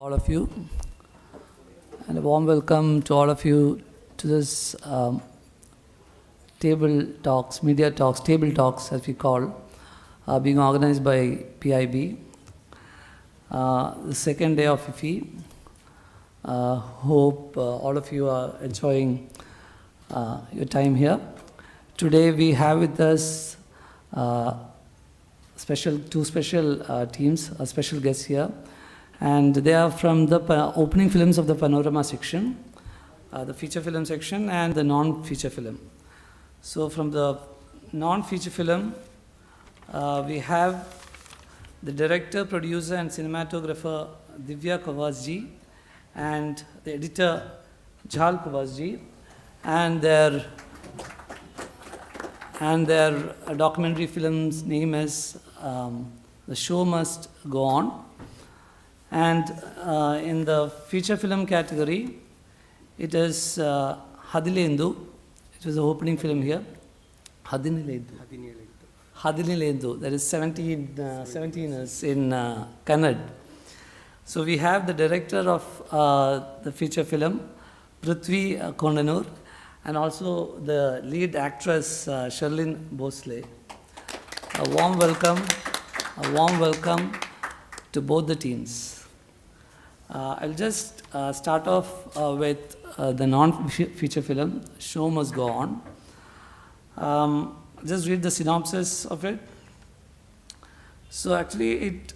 All of you, and a warm welcome to all of you to this media talks, table talks as we call, being organized by PIB. The second day of IFFI. Hope all of you are enjoying your time here. Today we have with us two special teams, special guests here. And they are from the opening films of the Panorama section, the feature film section and the non-feature film. So from the non-feature film, we have the director, producer and cinematographer Divya Cowasji and the editor Cowasji and their documentary film's name is The Show Must Go On. And in the feature film category, it is HADINELENTU. It was the opening film here. HADINELENTU. That is 17 years in Kannada. So we have the director of the feature film, Prithvi Konanur, and also the lead actress, Sherlyn Bosley. A warm welcome to both the teams. I'll just start off with the non-feature film, Show Must Go On. Just read the synopsis of it. So actually it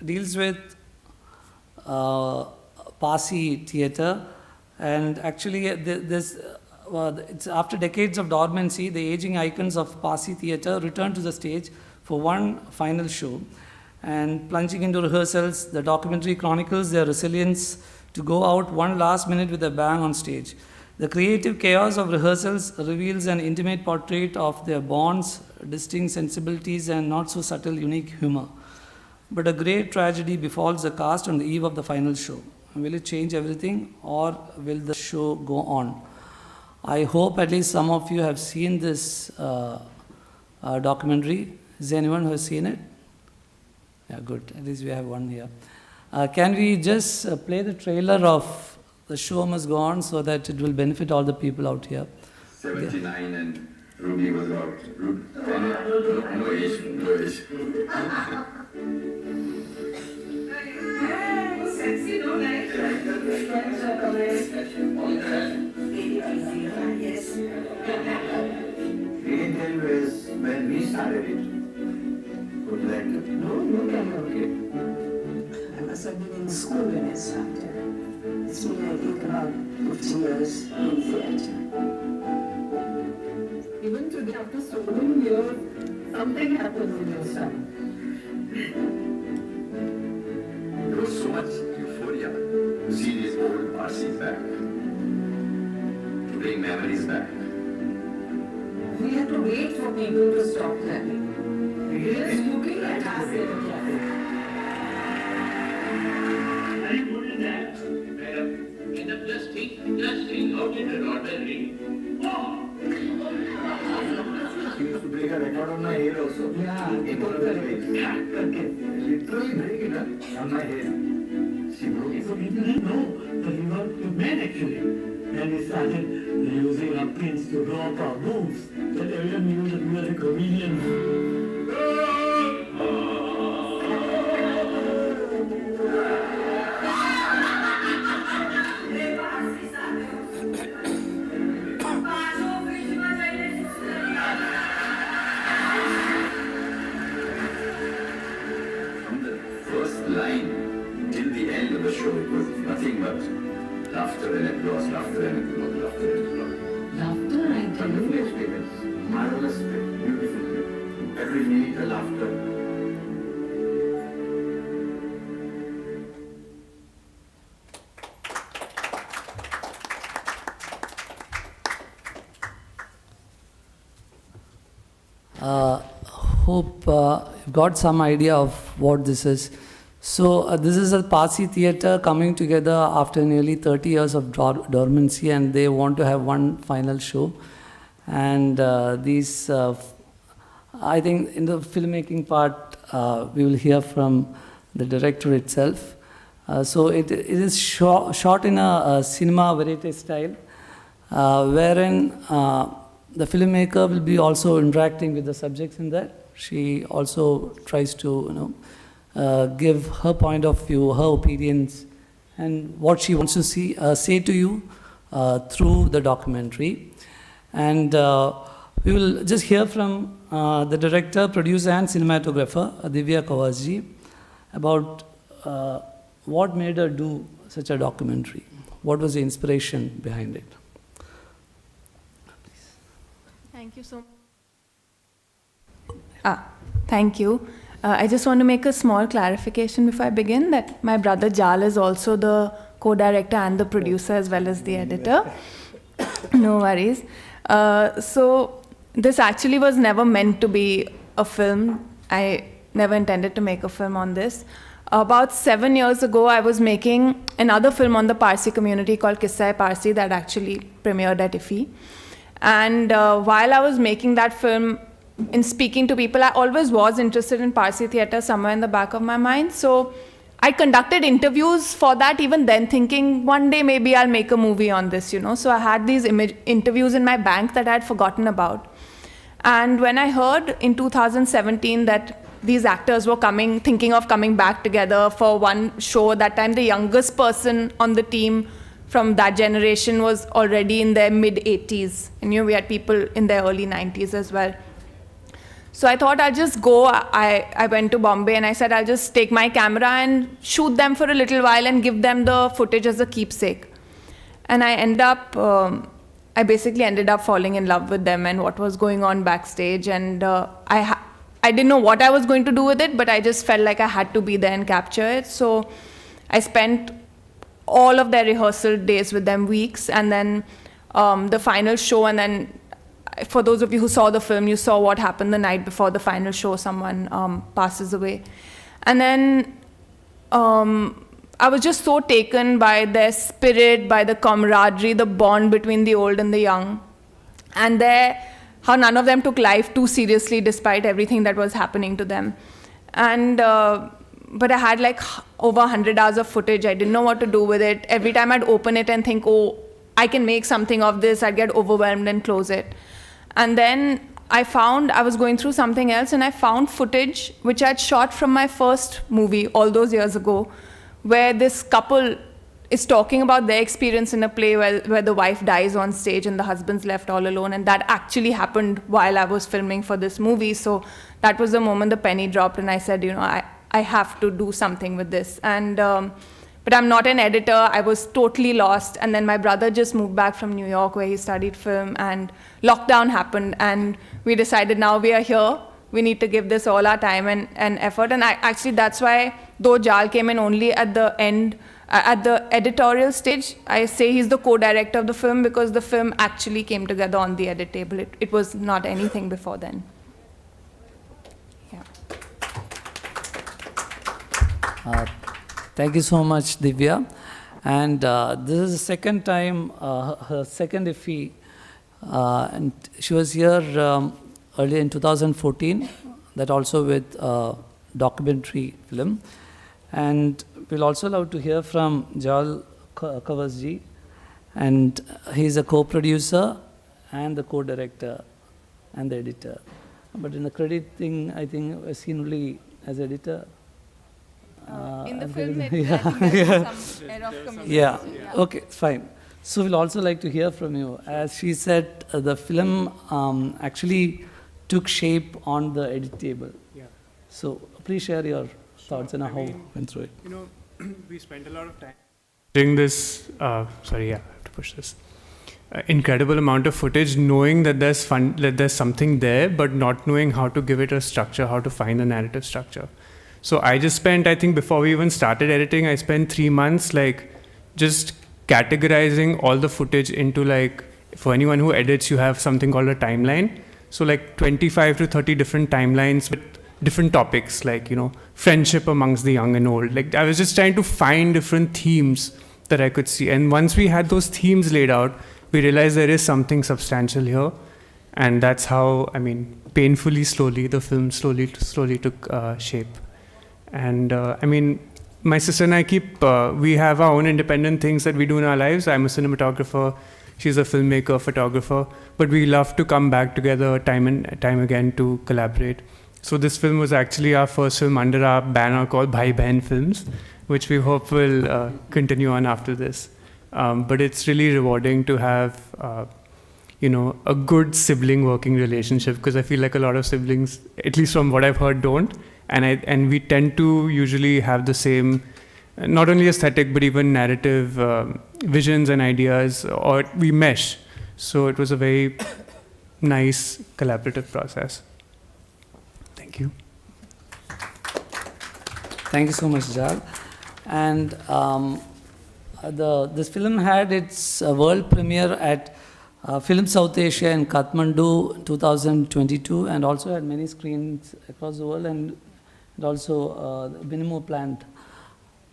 deals with Parsi theatre, and actually it's after decades of dormancy, the aging icons of Parsi theatre return to the stage for one final show. And plunging into rehearsals, the documentary chronicles their resilience to go out one last minute with a bang on stage. The creative chaos of rehearsals reveals an intimate portrait of their bonds, distinct sensibilities, and not so subtle, unique humor. But a great tragedy befalls the cast on the eve of the final show. Will it change everything, or will the show go on? I hope at least some of you have seen this documentary. Is there anyone who has seen it? Yeah, good. At least we have one here. Can we just play the trailer of The Show Must Go On so that it will benefit all the people out here? 79 and Ruby was about no age. Sexy, no life. Yes. We can tell you is when we started it. Would you like to? No, okay. I must have been in school when I started. It's been, I think, about 50 years in theatre. Even today, after so many years, something happens in your son. There was so much euphoria to see these old Parsis back, to bring memories back. We had to wait for people to stop clapping. Just looking at us, they were clapping. Very good in that. End up just think out in an ordinary. Oh! She used to break a record on my head also. Yeah, In one of the ways. okay. Literally break it on my head. She broke it. So we didn't know that we were men actually. Then we started using our pins to draw up our moves. Then everyone knew that we were the comedians. From the first line till the end of the show, it was nothing but laughter and applause, laughter and applause, laughter and applause. Laughter, I tell Wonderful you. experience, marvelous, beautiful. Every minute a laughter. Hope you've got some idea of what this is. So this is a Parsi theatre coming together after nearly 30 years of dormancy, and they want to have one final show. And I think in the filmmaking part, we will hear from the director itself. So it is shot in a cinema verite style, wherein the filmmaker will be also interacting with the subjects in that. She also tries to, give her point of view, her opinions, and what she wants to say to you through the documentary. And we will just hear from the director, producer, and cinematographer, Divya Cowasji, about what made her do such a documentary. What was the inspiration behind it? Thank you so much. Thank you. I just want to make a small clarification before I begin that my brother Jal is also the co-director and the producer as well as the editor. No worries. So this actually was never meant to be a film. I never intended to make a film on this. About 7 years ago, I was making another film on the Parsi community called Cowasji that actually premiered at IFFI. And while I was making that film, in speaking to people, I always was interested in Parsi theatre somewhere in the back of my mind. So I conducted interviews for that even then, thinking one day maybe I'll make a movie on this, So I had these interviews in my bank that I had forgotten about. And when I heard in 2017 that these actors were thinking of coming back together for one show, that time the youngest person on the team from that generation was already in their mid-80s. And we had people in their early 90s as well. So I thought I'll just go. I went to Bombay and I said I'll just take my camera and shoot them for a little while and give them the footage as a keepsake. And I basically ended up falling in love with them and what was going on backstage. And I didn't know what I was going to do with it, but I just felt like I had to be there and capture it. So I spent all of their rehearsal days with them, weeks, and then the final show. And then for those of you who saw the film, you saw what happened the night before the final show. Someone passes away. And then I was just so taken by their spirit, by the camaraderie, the bond between the old and the young. And how none of them took life too seriously despite everything that was happening to them. And but I had like over 100 hours of footage. I didn't know what to do with it. Every time I'd open it and think, oh, I can make something of this, I'd get overwhelmed and close it. And then I was going through something else and I found footage which I'd shot from my first movie all those years ago, where this couple is talking about their experience in a play where the wife dies on stage and the husband's left all alone. And that actually happened while I was filming for this movie. So that was the moment the penny dropped and I said, I have to do something with this. And but I'm not an editor. I was totally lost. And then my brother just moved back from New York where he studied film, and lockdown happened. And we decided now we are here. We need to give this all our time and effort. And actually that's why, though Jal came in only at the end, at the editorial stage, I say he's the co-director of the film because the film actually came together on the edit table. It was not anything before then. Yeah. Thank you so much, Divya. And this is the second time, her second IFFI, and she was here earlier in 2014, that also with documentary film. And we'll also love to hear from Jal Cowasji, and he's a co-producer and the co-director and the editor. But in the credit thing, I think I've seen only as editor. In the film, I think there's some error of communication. Yeah, okay, fine. So we'll also like to hear from you. As she said, the film actually took shape on the edit table. Yeah. So please share your thoughts and how you went through it. We spent a lot of time doing this, I have to push this. Incredible amount of footage, knowing that there's something there, but not knowing how to give it a structure, how to find the narrative structure. So I just spent, I think before we even started editing, I spent 3 months just categorizing all the footage into for anyone who edits, you have something called a timeline. So 25 to 30 different timelines with different topics, friendship amongst the young and old. I was just trying to find different themes that I could see. And once we had those themes laid out, we realized there is something substantial here. And that's how, painfully slowly, the film slowly took shape. And I mean, my sister and I we have our own independent things that we do in our lives. I'm a cinematographer, she's a filmmaker, photographer, but we love to come back together time and time again to collaborate. So this film was actually our first film under our banner called Bhai Behan Films, which we hope will continue on after this. But it's really rewarding to have, a good sibling working relationship, because I feel like a lot of siblings, at least from what I've heard, don't. And we tend to usually have the same, not only aesthetic, but even narrative visions and ideas, or we mesh. So it was a very nice collaborative process. Thank you. Thank you so much, Jal. And this film had its world premiere at Film South Asia in Kathmandu 2022, and also had many screens across the world, and also many more planned,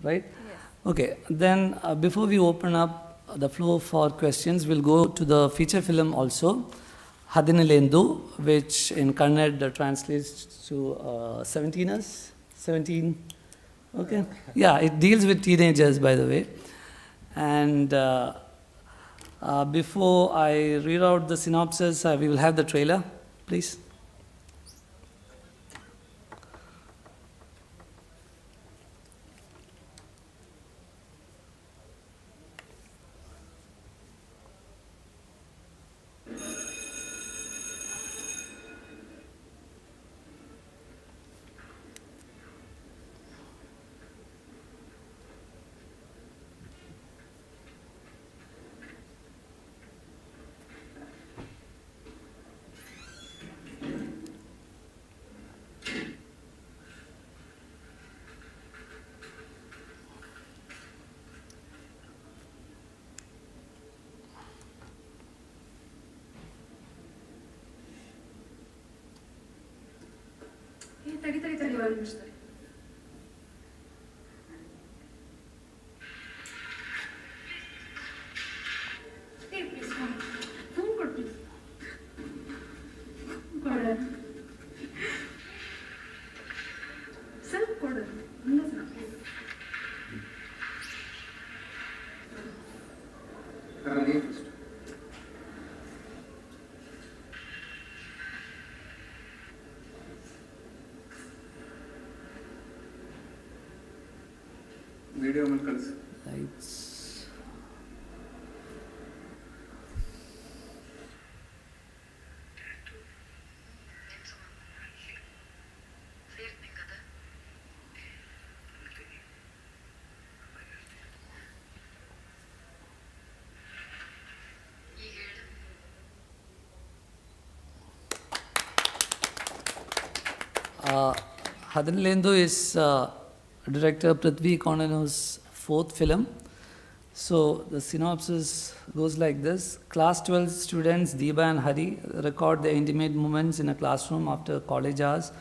right? Yes. Okay, then before we open up the floor for questions, we'll go to the feature film also, HADINELENTU, which in Kannada translates to 17ers, 17, okay? Yeah, it deals with teenagers, by the way. And before I read out the synopsis, we will have the trailer, please. ತಡಿ ಬರ್ಬಿಡ್ತಾರೆ. Phone ಕೊಡು please. ಕೊಡು ಸ್ವಲ್ಪ ಕೊಡು. Video ಮೇಲೆ ಕಳಿಸಿ. Lights. HADINELENTU is director Prithvi Konanur's fourth film. So the synopsis goes like this. Class 12 students Divya and Hari record their intimate moments in a classroom after college hours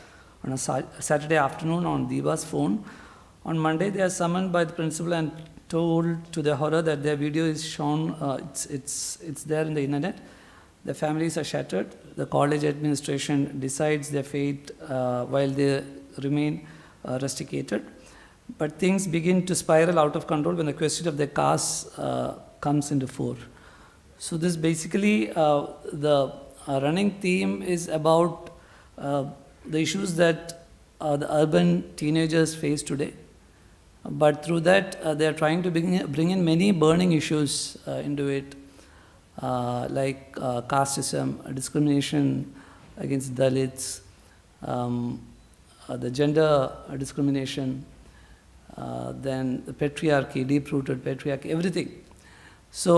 on a Saturday afternoon on Divya's phone. On Monday they are summoned by the principal and told to their horror that their video is shown, it's there in the internet. Their families are shattered. The college administration decides their fate while they remain rusticated. But things begin to spiral out of control when the question of their caste comes into fore. So this basically, the running theme is about the issues that the urban teenagers face today. But through that, they are trying to bring in many burning issues into it, like casteism, discrimination against Dalits, the gender discrimination, then the patriarchy, deep-rooted patriarchy, everything. So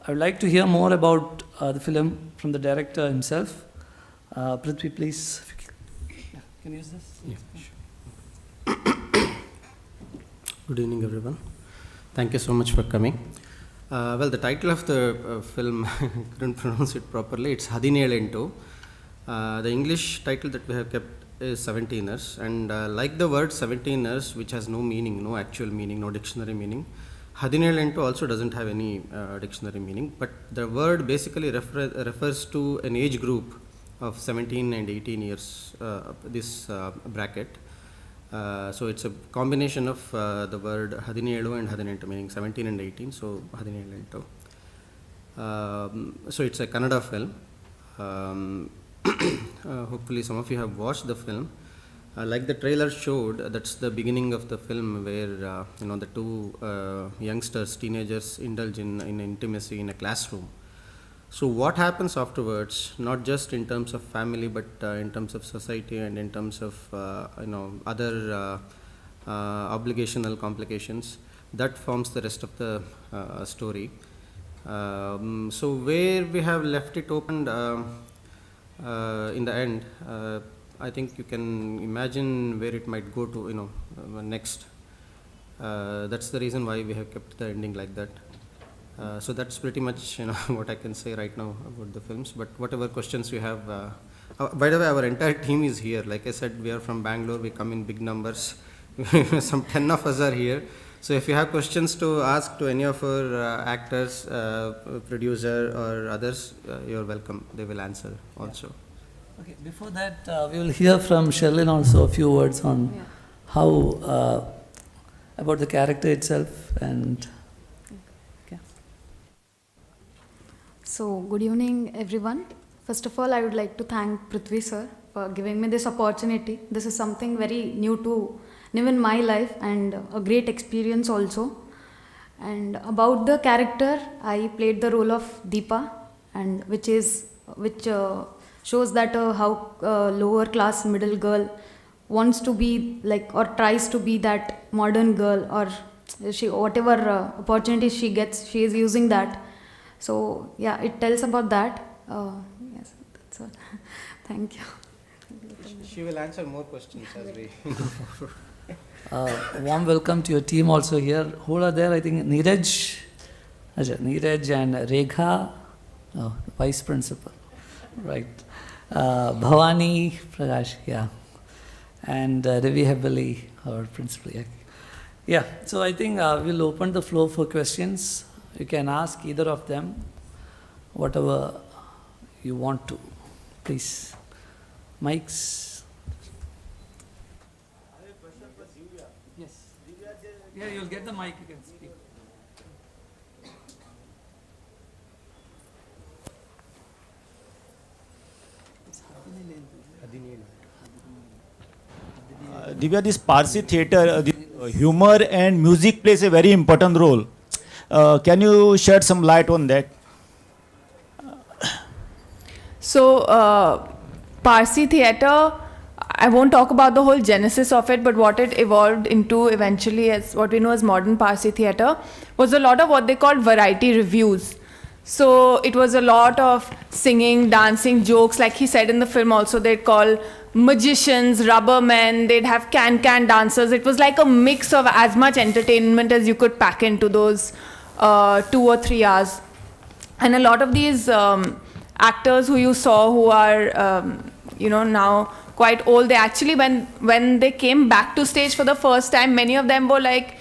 I would like to hear more about the film from the director himself. Prithvi, please. Can you use this? Yeah, sure. Good evening, everyone. Thank you so much for coming. Well, the title of the film, I couldn't pronounce it properly. It's HADINELENTU. The English title that we have kept is 17ers, and like the word 17ers, which has no meaning, no actual meaning, no dictionary meaning, HADINELENTU also doesn't have any dictionary meaning, but the word basically refers to an age group of 17 and 18 years, this bracket. So it's a combination of the word hadinelu and hadinentu, meaning 17 and 18, so hadinelentu. So it's a Kannada film. Hopefully some of you have watched the film. Like the trailer showed, that's the beginning of the film where the two youngsters, teenagers, indulge in intimacy in a classroom. So what happens afterwards, not just in terms of family, but in terms of society and in terms of other obligational complications, that forms the rest of the story. So where we have left it open in the end, I think you can imagine where it might go to, next. That's the reason why we have kept the ending like that. So that's pretty much what I can say right now about the films. But whatever questions you have, by the way, our entire team is here. Like I said, we are from Bangalore. We come in big numbers. Some 10 of us are here. So if you have questions to ask to any of our actors, producer, or others, you're welcome. They will answer also. Okay, before that, we will hear from Sherlyn also a few words on how, about the character itself and... So, good evening everyone. First of all, I would like to thank Prithvi sir for giving me this opportunity. This is something very new in my life and a great experience also. And about the character, I played the role of Deepa, and which shows that how lower class middle girl wants to be like, or tries to be that modern girl, or she whatever opportunity she gets, she is using that. So yeah, it tells about that. Yes, that's all. Thank you. She will answer more questions as we warm welcome to your team also here. Who are there? I think Neeraj and Rekha, Vice Principal, right? Bhavani Prakash, yeah, and Ravi Hebali, our Principal. Yeah. So I think we'll open the floor for questions. You can ask either of them whatever you want to. Please. Mics. I have a question for Divya. Yes. Divya, Yeah, you'll get the mic, you can speak. Divya, this Parsi theatre, humor and music plays a very important role. Can you shed some light on that? So, Parsi theatre, I won't talk about the whole genesis of it, but what it evolved into eventually as what we know as modern Parsi theatre was a lot of what they called variety reviews. So it was a lot of singing, dancing, jokes. Like he said in the film also, they'd call magicians, rubber men, they'd have can-can dancers. It was like a mix of as much entertainment as you could pack into those 2 or 3 hours. And a lot of these actors who you saw who are, now quite old, they actually, when they came back to stage for the first time, many of them were like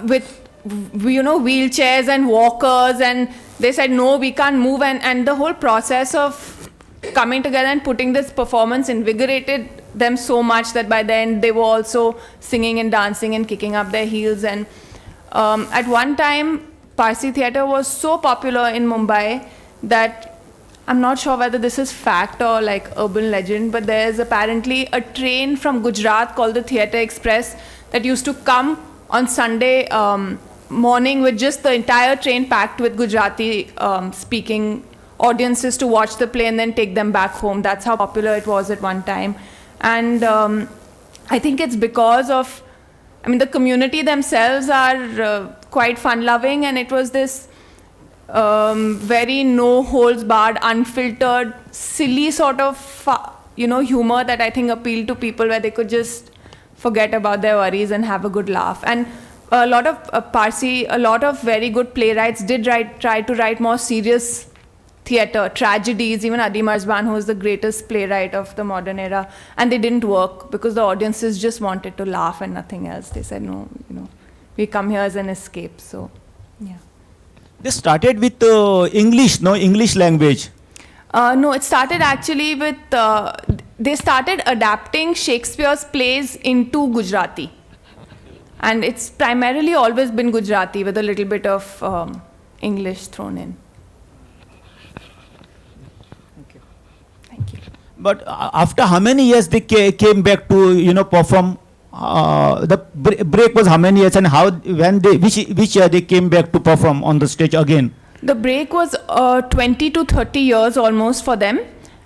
with, wheelchairs and walkers, and they said, no, we can't move. And the whole process of coming together and putting this performance invigorated them so much that by then they were also singing and dancing and kicking up their heels. And at one time, Parsi theatre was so popular in Mumbai that I'm not sure whether this is fact or like urban legend, but there's apparently a train from Gujarat called the Theatre Express that used to come on Sunday morning with just the entire train packed with Gujarati speaking audiences to watch the play and then take them back home. That's how popular it was at one time. And I think it's because of, the community themselves are quite fun-loving, and it was this very no-holds-barred, unfiltered, silly sort of, humor that I think appealed to people, where they could just forget about their worries and have a good laugh. And a lot of Parsi, a lot of very good playwrights did try to write more serious theatre, tragedies, even Adi Marzban, who is the greatest playwright of the modern era, and they didn't work because the audiences just wanted to laugh and nothing else. They said, no, we come here as an escape. So, yeah. They started with English language. No, it started actually with they started adapting Shakespeare's plays into Gujarati. And it's primarily always been Gujarati with a little bit of English thrown in. Thank you. But after how many years they came back to perform? The break was how many years, and which year they came back to perform on the stage again? The break was 20 to 30 years almost for them,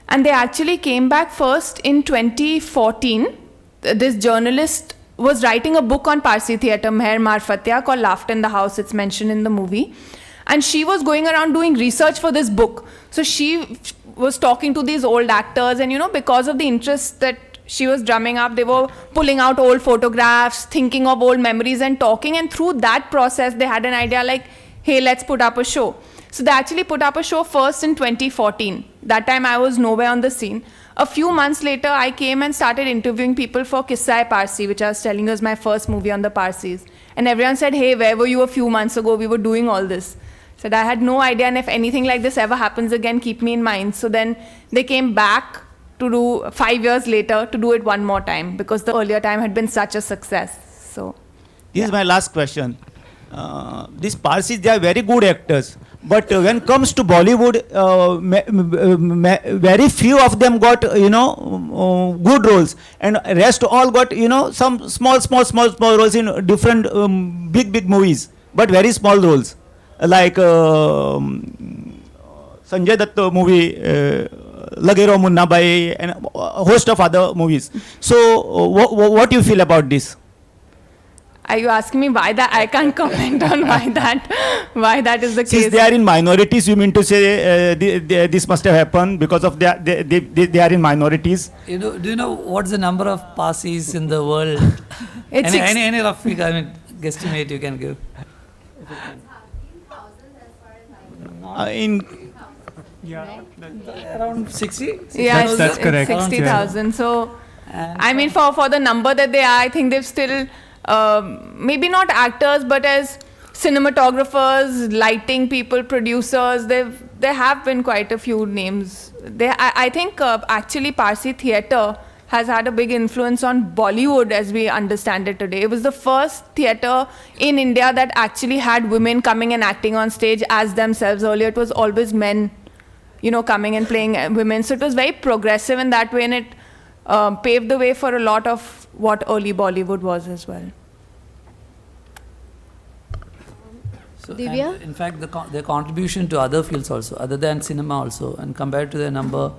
and they actually came back first in 2014. This journalist was writing a book on Parsi theatre, Meher Marfatia, called Laughter in the House. It's mentioned in the movie. And she was going around doing research for this book. So she was talking to these old actors, and because of the interest that she was drumming up, they were pulling out old photographs, thinking of old memories and talking. And through that process, they had an idea like, hey, let's put up a show. So they actually put up a show first in 2014. That time I was nowhere on the scene. A few months later, I came and started interviewing people for Kissa-e-Parsi, which I was telling you is my first movie on the Parsis. And everyone said, hey, where were you a few months ago? We were doing all this. I said, I had no idea, and if anything like this ever happens again, keep me in mind. So then they came back to do, 5 years later, to do it one more time, because the earlier time had been such a success. So this is my last question. These Parsis, they are very good actors. But when it comes to Bollywood, very few of them got, good roles, and rest all got, some small roles in different big movies, but very small roles, like Sanjay Dutt movie, Lagero Munna Bhai, and a host of other movies. So, what do you feel about this? Are you asking me why that? I can't comment on why that is the case. Since they are in minorities, you mean to say this must have happened because of they are in minorities? Do you know what's the number of Parsis in the world? It's any rough figure, guesstimate you can give. Around 60? Yeah, that's correct. 60,000. So, for the number that they are, I think they've still, maybe not actors, but as cinematographers, lighting people, producers, there have been quite a few names. I think actually Parsi theatre has had a big influence on Bollywood as we understand it today. It was the first theatre in India that actually had women coming and acting on stage as themselves. Earlier it was always men, coming and playing women. So it was very progressive in that way, and it paved the way for a lot of what early Bollywood was as well. So, Divya? in fact, their contribution to other fields also, other than cinema also, and compared to their number,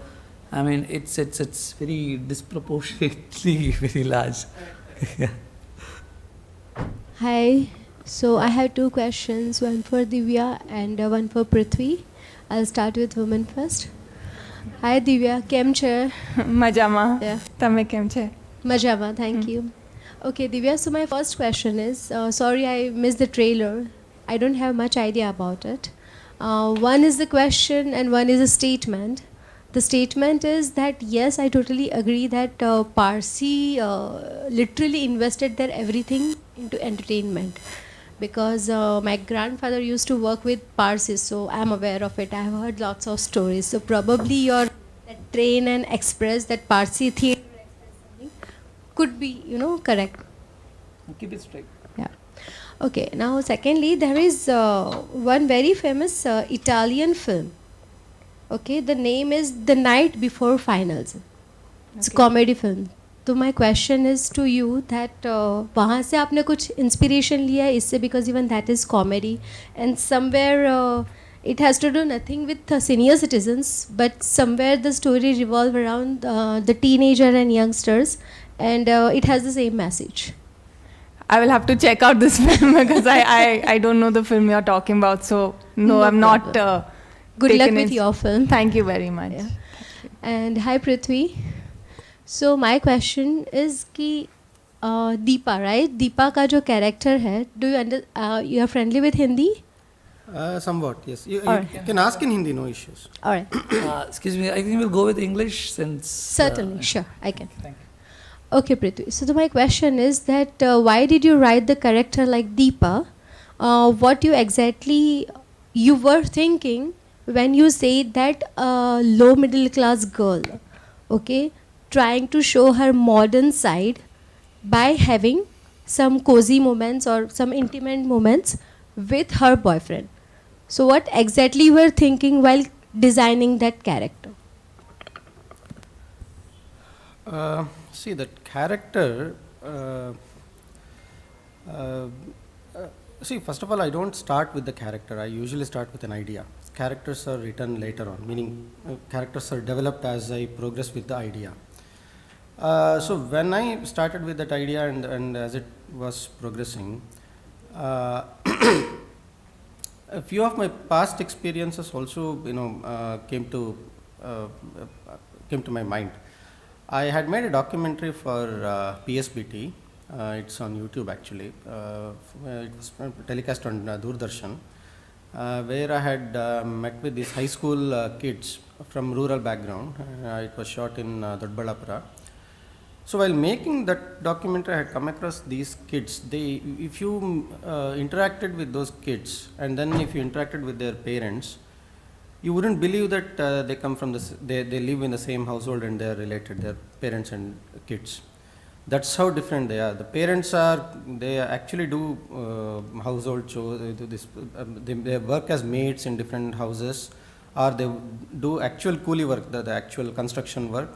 it's very disproportionately very large. Hi, so I have two questions, one for Divya and one for Prithvi. I'll start with women first. Hi Divya, kem che? Majama. Yeah. Tame kem che? Majama, thank you. Okay Divya, so my first question is, sorry I missed the trailer. I don't have much idea about it. One is the question and one is a statement. The statement is that yes, I totally agree that Parsi literally invested their everything into entertainment, because my grandfather used to work with Parsis, so I'm aware of it. I have heard lots of stories. So probably your that train and express, that Parsi theatre could be, correct. Keep it straight. Yeah. Okay. Now, secondly, there is one very famous Italian film. Okay, the name is The Night Before Finals. It's a comedy film. So my question is to you that वहाँ से आपने कुछ inspiration लिया है इससे, because even that is comedy, and somewhere it has to do nothing with senior citizens, but somewhere the story revolve around the teenager and youngsters, and it has the same message. I will have to check out this film because I don't know the film you're talking about. So no, I'm not. Good luck with your film. Thank you very much. Yeah. And hi Prithvi. So my question is कि Deepa, right? Deepa का जो character है, do you you are friendly with Hindi? Somewhat, yes. You can ask in Hindi, no issues. All right. Excuse me, I think we'll go with English since... Certainly, sure, I can. Thank you. Okay, Prithvi. So my question is that why did you write the character like Deepa? What you were thinking when you say that low middle class girl, okay, trying to show her modern side by having some cozy moments or some intimate moments with her boyfriend. So what exactly you were thinking while designing that character? See, that character, see, first of all, I don't start with the character. I usually start with an idea. Characters are written later on, meaning characters are developed as I progress with the idea. So when I started with that idea and as it was progressing, a few of my past experiences also, uh, came to my mind. I had made a documentary for PSBT. It's on YouTube actually. It was telecast on Doordarshan, where I had met with these high school kids from rural background. It was shot in Dodbalapura. So while making that documentary, I had come across these kids. If you interacted with those kids, and then if you interacted with their parents, you wouldn't believe that they come from they live in the same household and they are related. Their parents and kids. That's how different they are. The parents they actually do household chores. They do this. They work as maids in different houses, or they do actual coolie work, the actual construction work.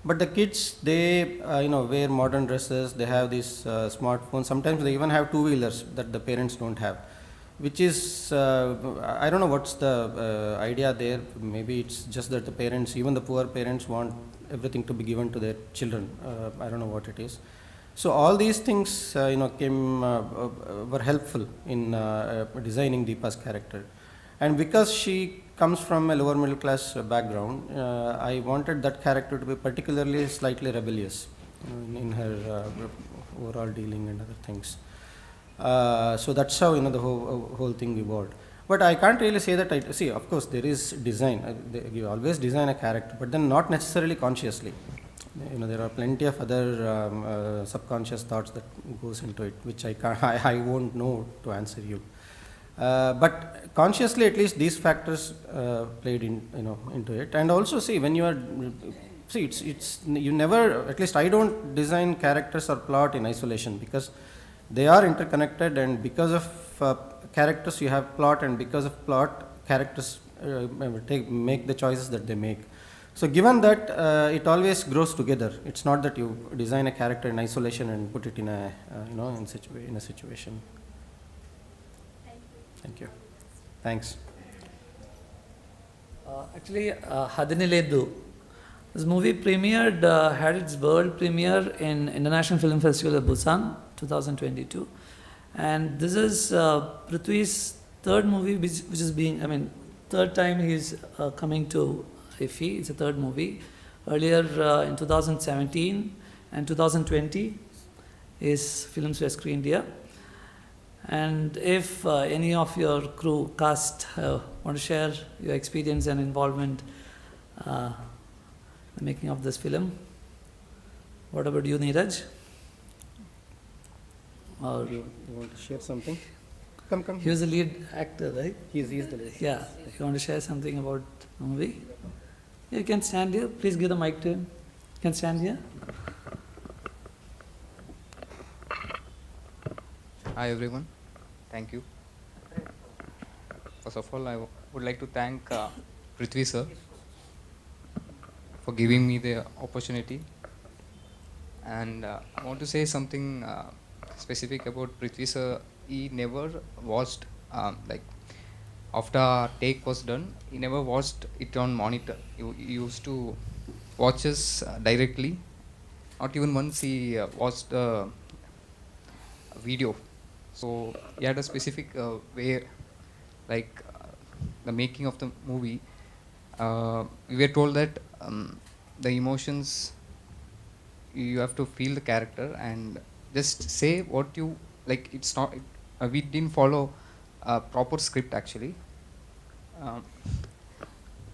But the kids, they wear modern dresses. They have these smartphones. Sometimes they even have two-wheelers that the parents don't have, which is I don't know what's the idea there. Maybe it's just that the parents, even the poor parents, want everything to be given to their children. I don't know what it is. So all these things were helpful in designing Deepa's character. And because she comes from a lower middle class background, I wanted that character to be particularly slightly rebellious in her overall dealing and other things. So that's how the whole thing evolved. But I can't really say that. See, of course, there is design. You always design a character, but then not necessarily consciously. There are plenty of other subconscious thoughts that goes into it, which I won't know to answer you. But consciously, at least these factors played into it. And also, see, when you are it's you never, at least I don't design characters or plot in isolation, because they are interconnected, and because of characters you have plot, and because of plot characters make the choices that they make. So given that it always grows together, it's not that you design a character in isolation and put it in a in a situation. Thank you. Thanks. Actually, HADINELENTU. This movie premiered, had its world premiere in International Film Festival of Busan, 2022. And this is Prithvi's third movie, which is being, third time he's coming to IFFI. It's a third movie. Earlier in 2017 and 2020, his films were screened here. And if any of your crew, cast, want to share your experience and involvement in the making of this film, what about you, Neeraj? Or you want to share something? Come. He was the lead actor, right? He's the lead. Yeah. You want to share something about the movie? You can stand here. Please give the mic to him. You can stand here. Hi everyone, thank you. First of all, I would like to thank Prithvi sir for giving me the opportunity, and I want to say something specific about Prithvi sir. He never watched after take was done, he never watched it on monitor. He used to watch us directly. Not even once he watched the video. So he had a specific way, the making of the movie. We were told that the emotions, you have to feel the character and just say what you like. It's not. We didn't follow a proper script actually.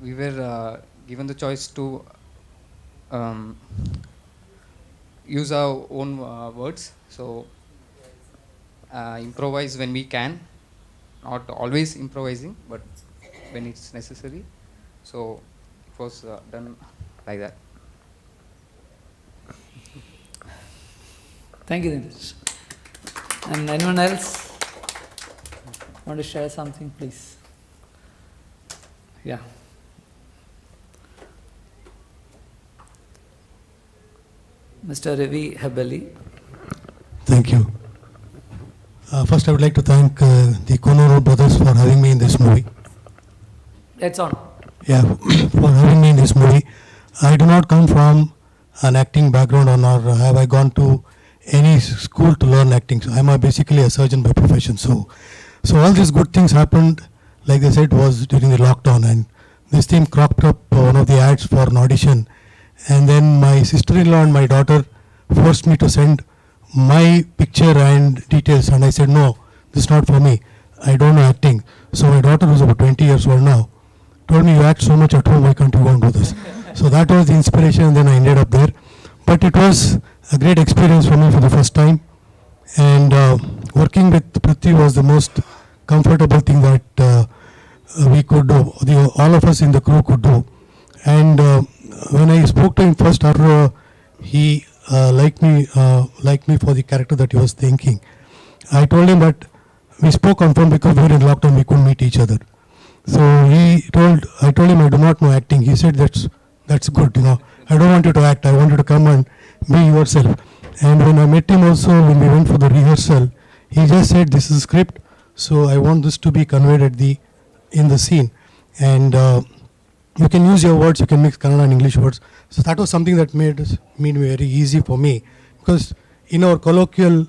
We were given the choice to use our own words. So improvise when we can, not always improvising, but when it's necessary. So it was done like that. Thank you, Nilesh. And anyone else want to share something, please? Yeah. Mr. Ravi Hebeli. Thank you. First, I would like to thank the Konanur brothers for having me in this movie. It's on. Yeah, for having me in this movie. I do not come from an acting background, or nor have I gone to any school to learn acting. So I'm basically a surgeon by profession. So all these good things happened, like they said, was during the lockdown, and this theme cropped up one of the ads for an audition, and then my sister-in-law and my daughter forced me to send my picture and details, and I said, no, this is not for me. I don't know acting. So my daughter, who's about 20 years old now, told me, you act so much at home, why can't you go and do this? So that was the inspiration, and then I ended up there. But it was a great experience for me for the first time, and working with Prithvi was the most comfortable thing that we could do, all of us in the crew could do. And when I spoke to him first, after he liked me for the character that he was thinking, I told him that we spoke on phone because we were in lockdown, we couldn't meet each other. So I told him I do not know acting. He said, that's good, I don't want you to act, I want you to come and be yourself. And when I met him also, when we went for the rehearsal, he just said, this is a script, so I want this to be conveyed in the scene. And you can use your words, you can mix Kannada and English words. So that was something that made it very easy for me, because in our colloquial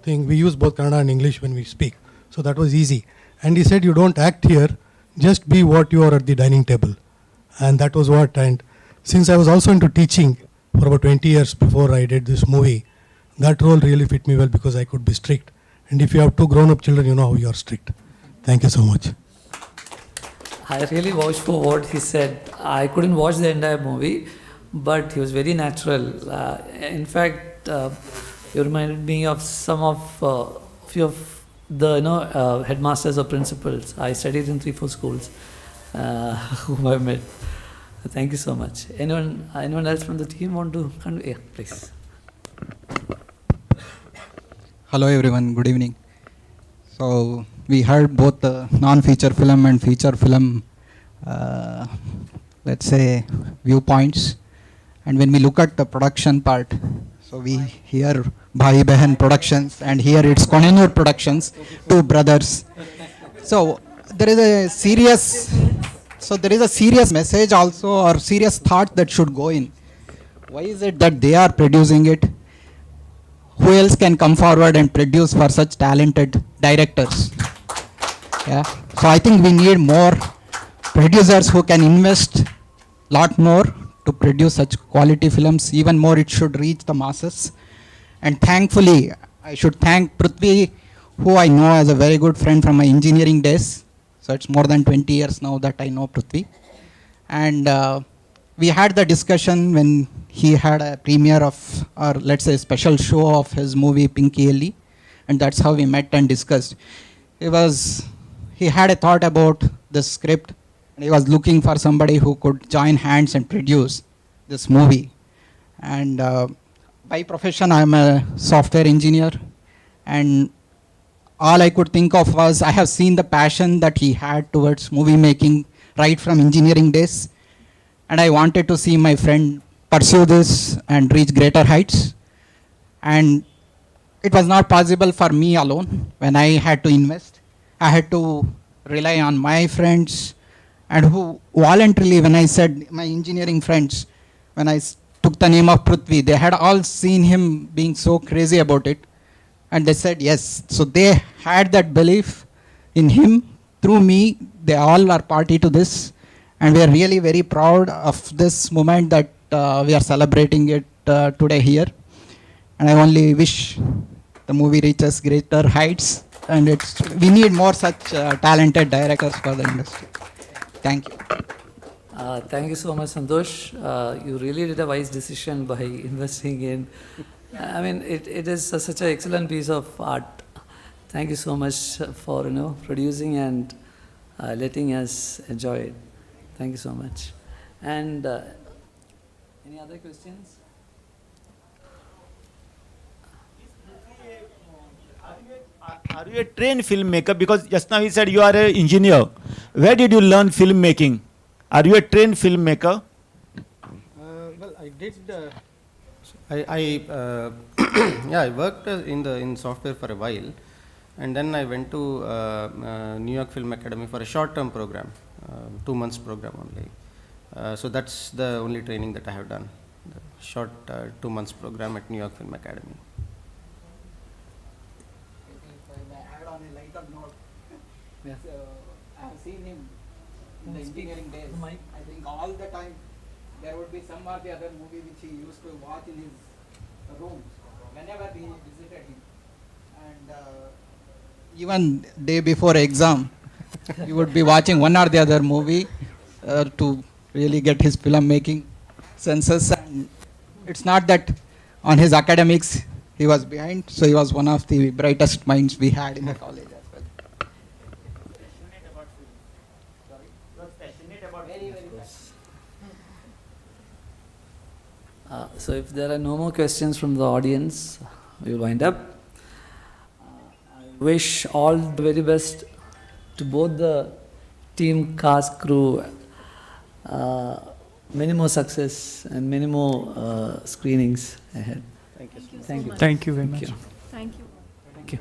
thing, we use both Kannada and English when we speak. So that was easy. And he said, you don't act here, just be what you are at the dining table. And that was what. And since I was also into teaching for about 20 years before I did this movie, that role really fit me well because I could be strict. And if you have two grown-up children, you know how you are strict. Thank you so much. I really vouch for what he said. I couldn't watch the entire movie, but he was very natural. In fact, you reminded me of some of few of the headmasters or principals. I studied in 3-4 schools whom I met. Thank you so much. Anyone else from the team want to come? Yeah, please. Hello everyone, good evening. So we heard both the non-feature film and feature film, let's say, viewpoints. And when we look at the production part, so we hear Bhai Behan Productions, and here it's Konanur Productions, two brothers. So there is a serious message also, or serious thought that should go in. Why is it that they are producing it? Who else can come forward and produce for such talented directors? Yeah. So I think we need more producers who can invest lot more to produce such quality films. Even more, it should reach the masses. And thankfully, I should thank Prithvi, who I know as a very good friend from my engineering days. So it's more than 20 years now that I know Prithvi. And we had the discussion when he had a premiere of, or let's say special show of his movie Pinky Ellie, and that's how we met and discussed. He had a thought about the script, and he was looking for somebody who could join hands and produce this movie. And by profession, I'm a software engineer, and all I could think of was I have seen the passion that he had towards movie making right from engineering days, and I wanted to see my friend pursue this and reach greater heights. And it was not possible for me alone. When I had to invest, I had to rely on my friends, and who voluntarily, when I said my engineering friends, when I took the name of Prithvi, they had all seen him being so crazy about it, and they said yes. So they had that belief in him. Through me, they all are party to this, and we are really very proud of this moment that we are celebrating it today here. And I only wish the movie reaches greater heights, and we need more such talented directors for the industry. Thank you. Thank you so much, Santosh. You really did a wise decision by investing in. I mean, it is such an excellent piece of art. Thank you so much for producing and letting us enjoy it. Thank you so much. And any other questions? Are you a trained filmmaker? Because just now he said you are an engineer. Where did you learn filmmaking? Are you a trained filmmaker? Well, I did. Yeah, I worked in software for a while, and then I went to New York Film Academy for a short-term program, 2 months program only. So that's the only training that I have done, the short 2 months program at New York Film Academy. If I may add on a lighter note, yes, I have seen him in the engineering days. I think all the time there would be some or the other movie which he used to watch in his room whenever we visited him. And even day before exam, he would be watching one or the other movie to really get his filmmaking senses. And it's not that on his academics he was behind, so he was one of the brightest minds we had in the college as well. Passionate about film. Sorry? You are passionate about Very, very So if there are no more questions from the audience, we will wind up. I wish all the very best to both the team, cast, crew, many more success and many more screenings ahead. Thank you. Thank you. Thank you very much. Thank you. Thank you.